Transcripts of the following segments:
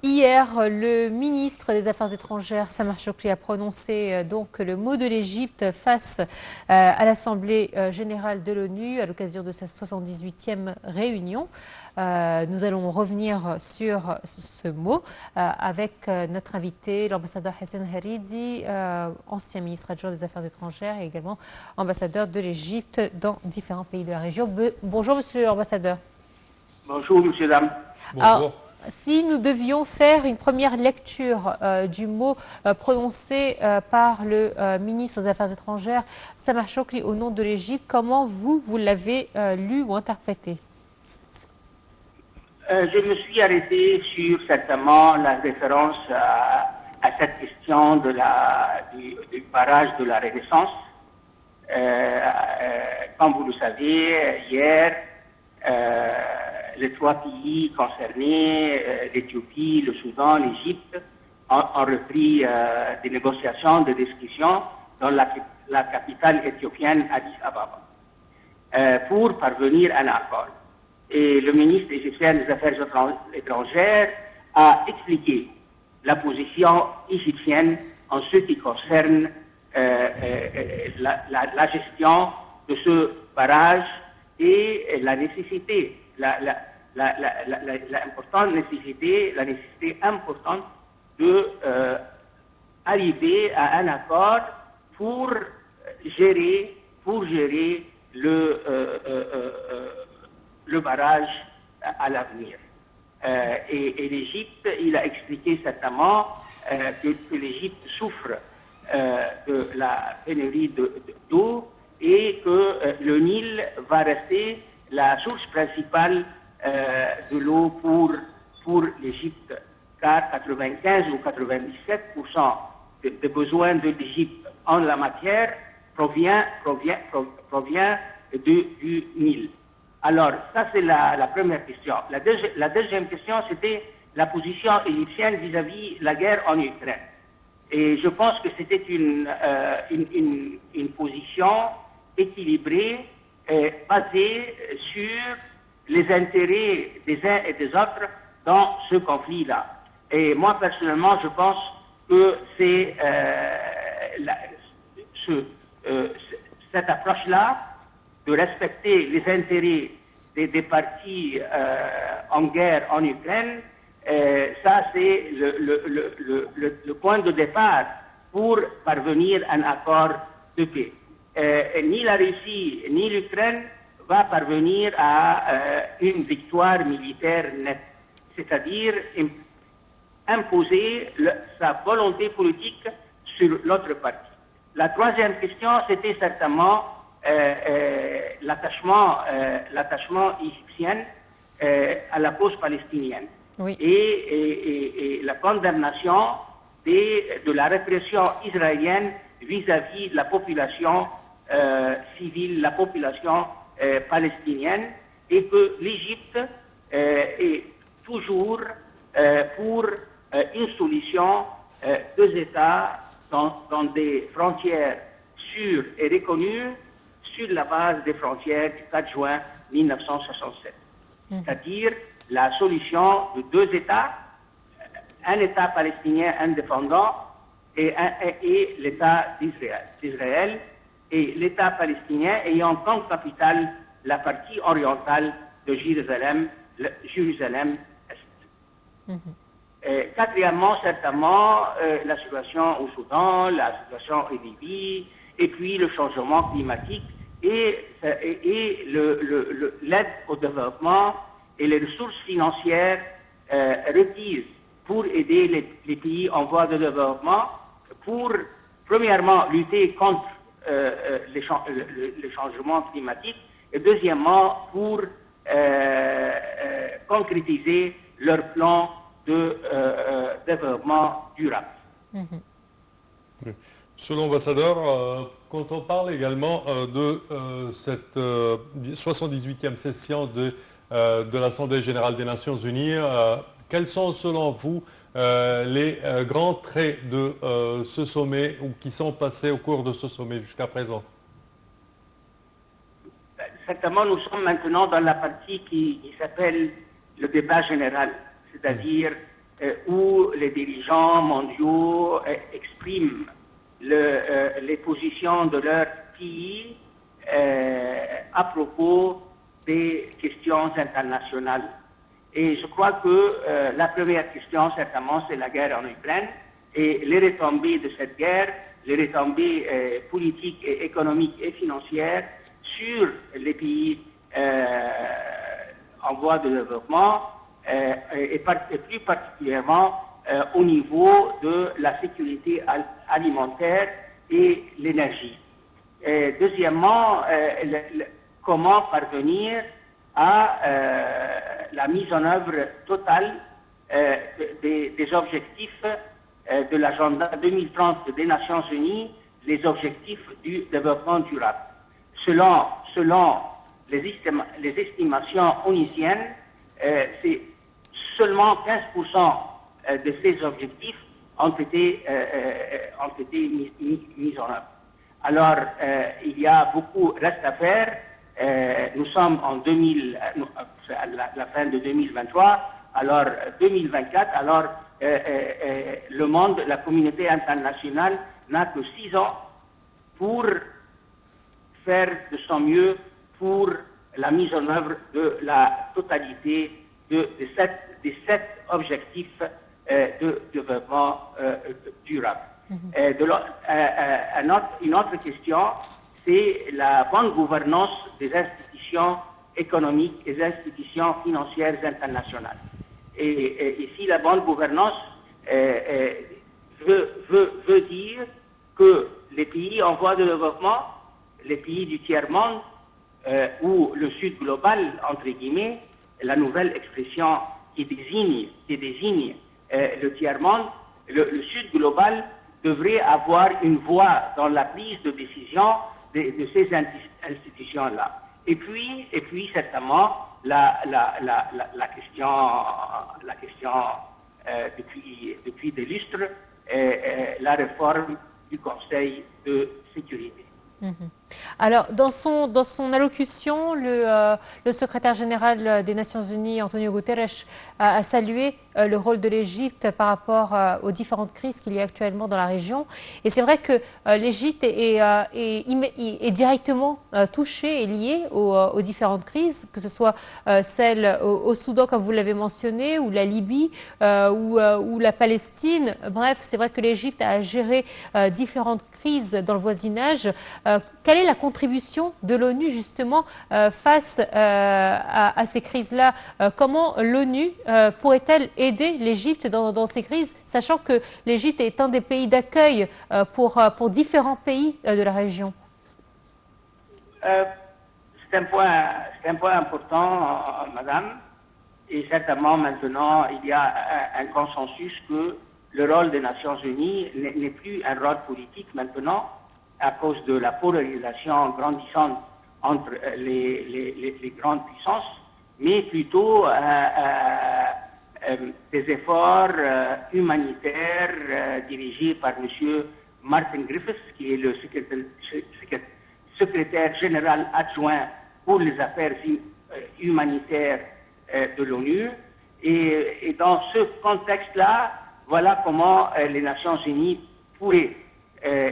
Hier, le ministre des Affaires étrangères, Samar Shoukry, a prononcé donc le mot de l'Égypte face à l'Assemblée générale de l'ONU à l'occasion de sa 78e réunion. Nous allons revenir sur ce mot avec notre invité, l'ambassadeur Hassan Haridi, ancien ministre adjoint des Affaires étrangères et également ambassadeur de l'Égypte dans différents pays de la région. Bonjour, monsieur l'ambassadeur. Bonjour, monsieur, dame. Bonjour. Si nous devions faire une première lecture du mot prononcé par le ministre des Affaires étrangères, Samar Shoukry, au nom de l'Égypte, comment vous l'avez lu ou interprété? Je me suis arrêté sur certainement la référence à cette question du barrage de la Renaissance. Comme vous le savez, hier, les trois pays concernés, l'Éthiopie, le Soudan, l'Égypte, ont repris des négociations, des discussions dans la capitale éthiopienne Addis Ababa pour parvenir à un accord. Et le ministre égyptien des Affaires étrangères a expliqué la position égyptienne en ce qui concerne la gestion de ce barrage et la nécessité, l'importante nécessité, la nécessité importante de arriver à un accord pour gérer le barrage à l'avenir. Et l'Égypte, il a expliqué certainement que l'Égypte souffre de la pénurie d'eau et que le Nil va rester la source principale de l'eau pour l'Égypte, car 95 ou 97% des besoins de l'Égypte en la matière provient du Nil. Alors, ça c'est la première question. La deuxième question, c'était la position égyptienne vis-à-vis la guerre en Ukraine. Et je pense que c'était une position équilibrée, basée sur les intérêts des uns et des autres dans ce conflit-là. Et moi, personnellement, je pense que c'est cette approche-là, de respecter les intérêts des partis en guerre en Ukraine, ça c'est le point de départ pour parvenir à un accord de paix. Ni la Russie ni l'Ukraine va parvenir à une victoire militaire nette, c'est-à-dire imposer sa volonté politique sur l'autre partie. La troisième question, c'était certainement l'attachement égyptien à la cause palestinienne. Oui. Et la condamnation de la répression israélienne vis-à-vis de la population civile, la population palestinienne, et que l'Égypte est toujours pour une solution deux États dans des frontières sûres et reconnues sur la base des frontières du 4 juin 1967. C'est-à-dire la solution de deux États, un État palestinien indépendant et l'État d'Israël, et l'État palestinien ayant comme capitale la partie orientale de Jérusalem-Est. Quatrièmement, certainement, la situation au Soudan, la situation en Libye, et puis le changement climatique et l'aide au développement et les ressources financières requises pour aider les pays en voie de développement pour, premièrement, lutter contre les changements climatiques et deuxièmement, pour concrétiser leur plan de développement durable. Monsieur l'ambassadeur, quand on parle également de cette 78e session de l'Assemblée générale des Nations unies, quels sont selon vous les grands traits de ce sommet ou qui sont passés au cours de ce sommet jusqu'à présent? Certainement, nous sommes maintenant dans la partie qui s'appelle le débat général, c'est-à-dire où les dirigeants mondiaux expriment les positions de leur pays à propos des questions internationales. Et je crois que la première question, certainement, c'est la guerre en Ukraine et les retombées de cette guerre, les retombées politiques, et économiques et financières sur les pays en voie de développement et plus particulièrement au niveau de la sécurité alimentaire et l'énergie. Deuxièmement, comment parvenir à la mise en œuvre totale des objectifs de l'agenda 2030 des Nations Unies, les objectifs du développement durable. Selon les estimations onisiennes, c'est seulement 15% de ces objectifs ont été mis en œuvre. Alors, il y a beaucoup reste à faire. Nous sommes en la fin de 2023, alors 2024, alors le monde, la communauté internationale n'a que 6 ans pour faire de son mieux pour la mise en œuvre de la totalité des 7 objectifs de développement durable. Une autre question, c'est la bonne gouvernance des institutions économiques et des institutions financières internationales. Et ici, la bonne gouvernance veut dire que les pays en voie de développement, les pays du tiers-monde, ou le Sud global, entre guillemets, la nouvelle expression qui désigne le tiers-monde, le Sud global devrait avoir une voix dans la prise de décision de ces institutions-là. Et puis certainement, la question depuis des lustres, la réforme du Conseil de sécurité. Alors, dans son allocution, le secrétaire général des Nations Unies, Antonio Guterres, a salué le rôle de l'Égypte par rapport aux différentes crises qu'il y a actuellement dans la région. Et c'est vrai que l'Égypte est directement touchée et liée aux différentes crises, que ce soit celle au Soudan, comme vous l'avez mentionné, ou la Libye, ou la Palestine. Bref, c'est vrai que l'Égypte a géré différentes crises dans le voisinage. Quelle est la contribution de l'ONU justement face à ces crises-là? Comment l'ONU pourrait-elle aider l'Égypte dans ces crises, sachant que l'Égypte est un des pays d'accueil pour différents pays de la région? C'est un point important, madame, et certainement maintenant il y a un consensus que le rôle des Nations Unies n'est plus un rôle politique maintenant, à cause de la polarisation grandissante entre les grandes puissances, mais plutôt des efforts humanitaires dirigés par M. Martin Griffiths, qui est le secrétaire général adjoint pour les affaires humanitaires de l'ONU. Et dans ce contexte-là, voilà comment les Nations Unies pourraient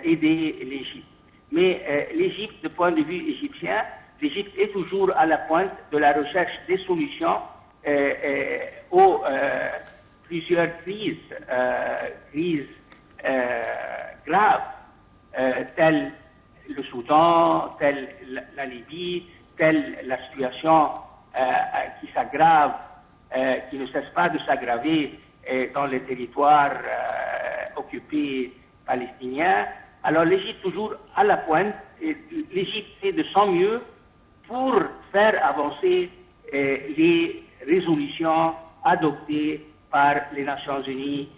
aider l'Égypte. Mais l'Égypte, du point de vue égyptien, l'Égypte est toujours à la pointe de la recherche des solutions aux plusieurs crises graves, telles le Soudan, telle la Libye, telle la situation qui s'aggrave, qui ne cesse pas de s'aggraver dans les territoires occupés palestiniens. Alors l'Égypte toujours à la pointe, l'Égypte fait de son mieux pour faire avancer les résolutions adoptées par les Nations Unies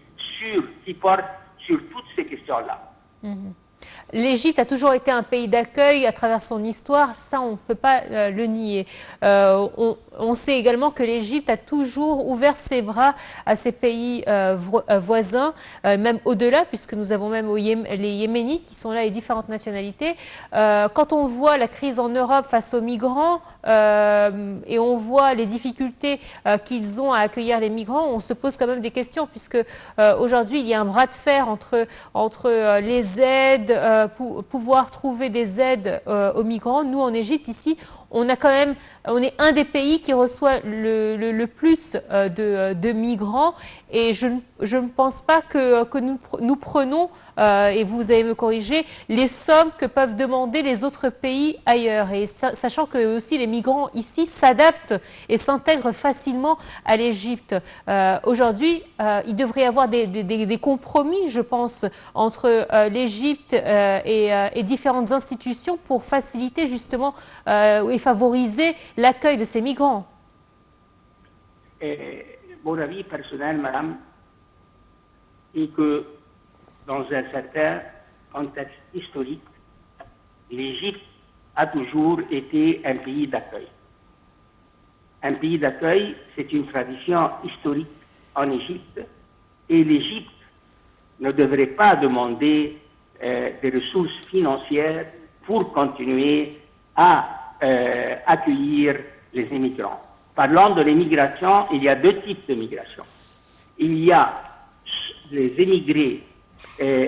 qui portent sur toutes ces questions-là. L'Égypte a toujours été un pays d'accueil à travers son histoire, ça on ne peut pas le nier. on sait également que l'Égypte a toujours ouvert ses bras à ses pays voisins, même au-delà, puisque nous avons même les Yéménites qui sont là et différentes nationalités. Quand on voit la crise en Europe face aux migrants et on voit les difficultés qu'ils ont à accueillir les migrants, on se pose quand même des questions, puisque aujourd'hui il y a un bras de fer entre les aides, pouvoir trouver des aides aux migrants. Nous en Égypte ici, on est un des pays qui reçoit le plus de migrants, et je ne pense pas que nous prenons, et vous allez me corriger, les sommes que peuvent demander les autres pays ailleurs. Et sachant que aussi les migrants ici s'adaptent et s'intègrent facilement à l'Égypte. Aujourd'hui, il devrait y avoir des compromis, je pense, entre l'Égypte et différentes institutions pour faciliter justement et favoriser l'accueil de ces migrants. Mon avis personnel, madame, est que dans un certain contexte historique, l'Égypte a toujours été un pays d'accueil. Un pays d'accueil, c'est une tradition historique en Égypte, et l'Égypte ne devrait pas demander des ressources financières pour continuer à accueillir les immigrants. Parlant de l'immigration, il y a deux types de migration. Il y a les émigrés,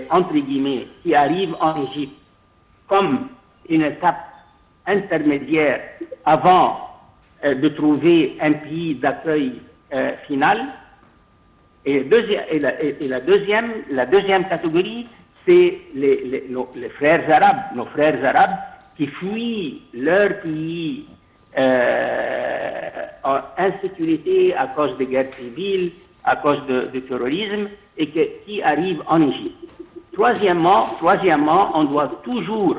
entre guillemets, qui arrivent en Égypte comme une étape intermédiaire avant de trouver un pays d'accueil final. Et la deuxième catégorie, c'est les frères arabes, nos frères arabes, qui fuient leur pays en insécurité à cause des guerres civiles, à cause du terrorisme, et qui arrivent en Égypte. Troisièmement, on doit toujours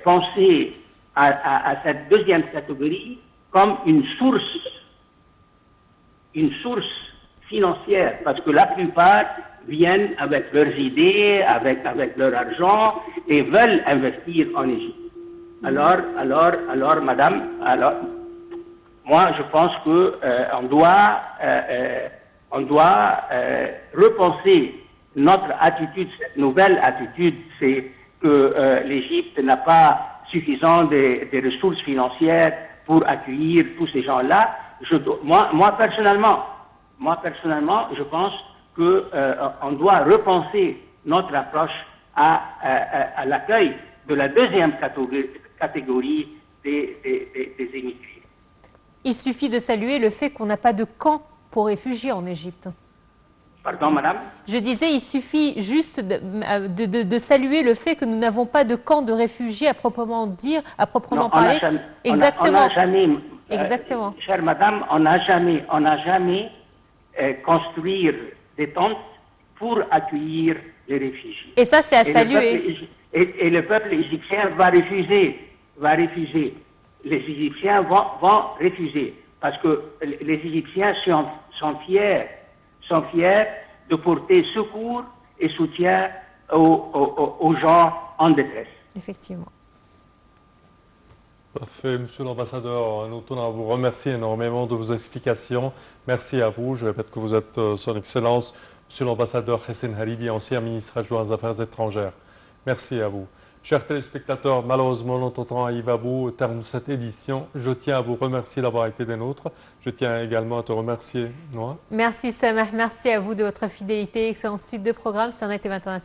penser à cette deuxième catégorie comme une source financière, parce que la plupart viennent avec leurs idées, avec leur argent, et veulent investir en Égypte. Alors, madame, moi, je pense que on doit repenser notre attitude, cette nouvelle attitude, c'est que l'Égypte n'a pas suffisamment des ressources financières pour accueillir tous ces gens-là. Moi, personnellement, je pense qu'on doit repenser notre approche à l'accueil de la deuxième catégorie des émigrés. Il suffit de saluer le fait qu'on n'a pas de camp pour réfugiés en Égypte. Pardon, madame? Je disais, il suffit juste de saluer le fait que nous n'avons pas de camp de réfugiés à proprement parler. Exactement. Exactement. Chère madame, on n'a jamais construire des tentes pour accueillir les réfugiés. Et ça, c'est à saluer. Et le peuple égyptien va refuser. Les Égyptiens vont refuser. Parce que les Égyptiens sont fiers de porter secours et soutien aux gens en détresse. Effectivement. Parfait, Monsieur l'Ambassadeur. Nous tenons à vous remercier énormément de vos explications. Merci à vous. Je répète que vous êtes Son Excellence, Monsieur l'Ambassadeur Hessène Hariri, ancien ministre adjoint aux Affaires étrangères. Merci à vous. Chers téléspectateurs, malheureusement, notre temps arrive à bout au terme de cette édition. Je tiens à vous remercier d'avoir été des nôtres. Je tiens également à te remercier, Noah. Merci, Samah. Merci à vous de votre fidélité. Excellente suite de programmes sur Net TV International.